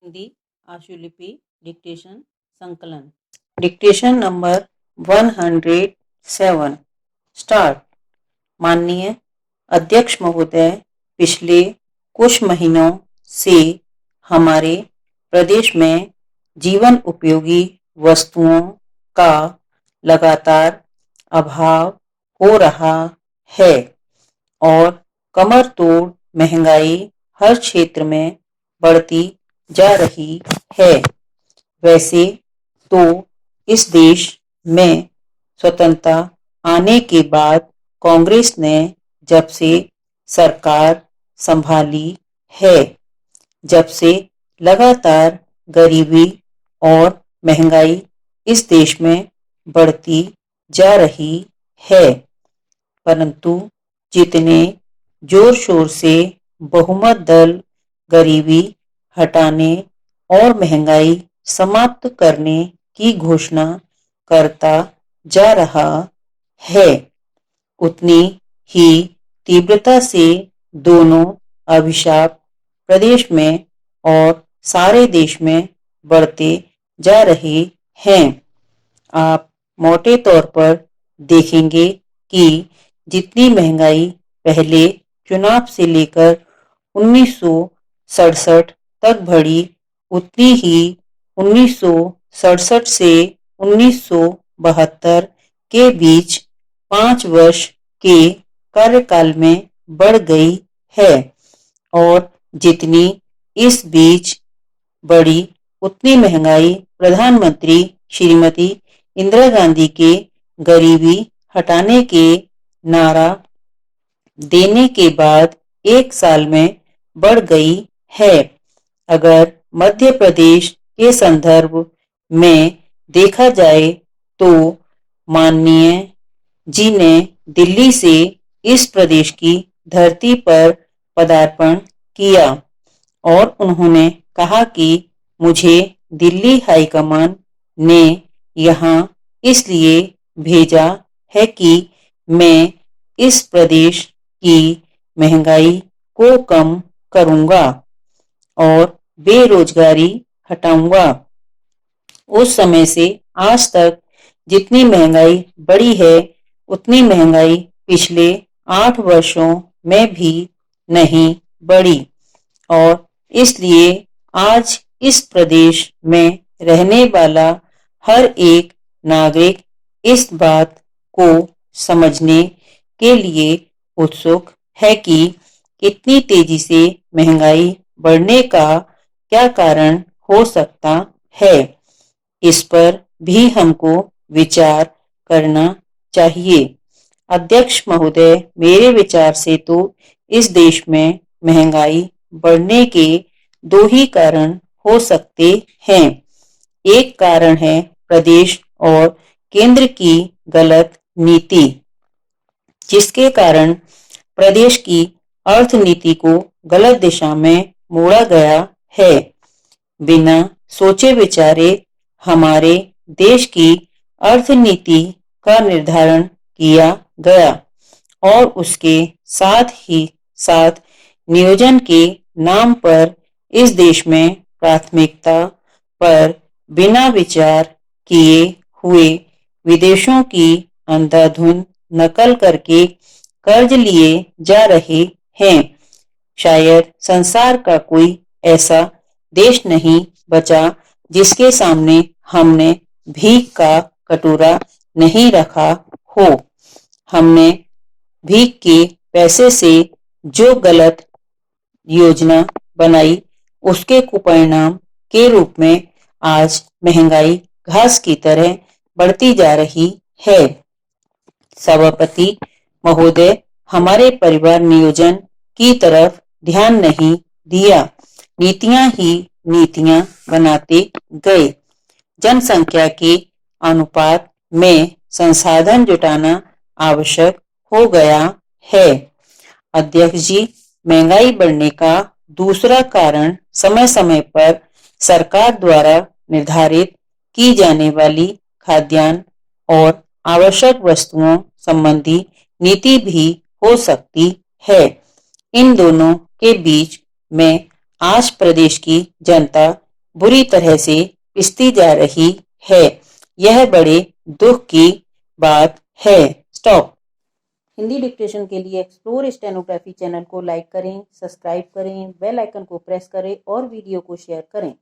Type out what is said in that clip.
Hindi आशुलिपि dictation संकलन। Dictation number 107। Start. माननीय अध्यक्ष महोदय, पिछले कुछ महीनों से हमारे प्रदेश में जीवन उपयोगी वस्तुओं का लगातार अभाव हो रहा है और कमर तोड़ महंगाई हर क्षेत्र में बढ़ती जा रही है। वैसे तो इस देश में स्वतंत्रता आने के बाद कांग्रेस ने जब से सरकार संभाली है, जब से लगातार गरीबी और महंगाई इस देश में बढ़ती जा रही है, परंतु जितने जोर शोर से बहुमत दल गरीबी हटाने और महंगाई समाप्त करने की घोषणा करता जा रहा है, उतनी ही तीव्रता से दोनों अभिशाप प्रदेश में और सारे देश में बढ़ते जा रहे हैं। आप मोटे तौर पर देखेंगे कि जितनी महंगाई पहले चुनाव से लेकर 1967 तक बढ़ी, उतनी ही 1967 से 1972 के बीच 5 वर्ष के कार्यकाल में बढ़ गई है और जितनी इस बीच बढ़ी उतनी महंगाई प्रधानमंत्री श्रीमती इंदिरा गांधी के गरीबी हटाने के नारा देने के बाद 1 साल में बढ़ गई है। अगर मध्य प्रदेश के संदर्भ में देखा जाए तो माननीय जी ने दिल्ली से इस प्रदेश की धरती पर पदार्पण किया और उन्होंने कहा कि मुझे दिल्ली हाईकमान ने यहाँ इसलिए भेजा है कि मैं इस प्रदेश की महंगाई को कम करूंगा और बेरोजगारी हटाऊंगा। उस समय से आज तक जितनी महंगाई बढ़ी है, उतनी महंगाई पिछले 8 वर्षों में भी नहीं बढ़ी और इसलिए आज इस प्रदेश में रहने वाला हर एक नागरिक इस बात को समझने के लिए उत्सुक है कि इतनी तेजी से महंगाई बढ़ने का क्या कारण हो सकता है। इस पर भी हमको विचार करना चाहिए। अध्यक्ष महोदय, मेरे विचार से तो इस देश में महंगाई बढ़ने के 2 ही कारण हो सकते हैं। एक कारण है प्रदेश और केंद्र की गलत नीति, जिसके कारण प्रदेश की अर्थनीति को गलत दिशा में मोड़ा गया है। बिना सोचे विचारे हमारे देश की अर्थनीति का निर्धारण किया गया और उसके साथ ही साथ नियोजन के नाम पर इस देश में प्राथमिकता पर बिना विचार किए हुए विदेशों की अंधाधुंध नकल करके कर्ज लिए जा रहे हैं। शायद संसार का कोई ऐसा देश नहीं बचा जिसके सामने हमने भीख का कटोरा नहीं रखा हो। हमने भीख के पैसे से जो गलत योजना बनाई, उसके कुपरिणाम के रूप में आज महंगाई घास की तरह बढ़ती जा रही है। सभापति महोदय, हमारे परिवार नियोजन की तरफ ध्यान नहीं दिया, नीतियां ही नीतियां बनाते गए। जनसंख्या के अनुपात में संसाधन जुटाना आवश्यक हो गया है। अध्यक्ष जी, महंगाई बढ़ने का दूसरा कारण समय समय पर सरकार द्वारा निर्धारित की जाने वाली खाद्यान्न और आवश्यक वस्तुओं संबंधी नीति भी हो सकती है। इन दोनों के बीच में आज प्रदेश की जनता बुरी तरह से पिसती जा रही है। यह बड़े दुख की बात है। स्टॉप। हिंदी डिक्टेशन के लिए एक्सप्लोर स्टेनोग्राफी चैनल को लाइक करें, सब्सक्राइब करें, बेल आइकन को प्रेस करें और वीडियो को शेयर करें।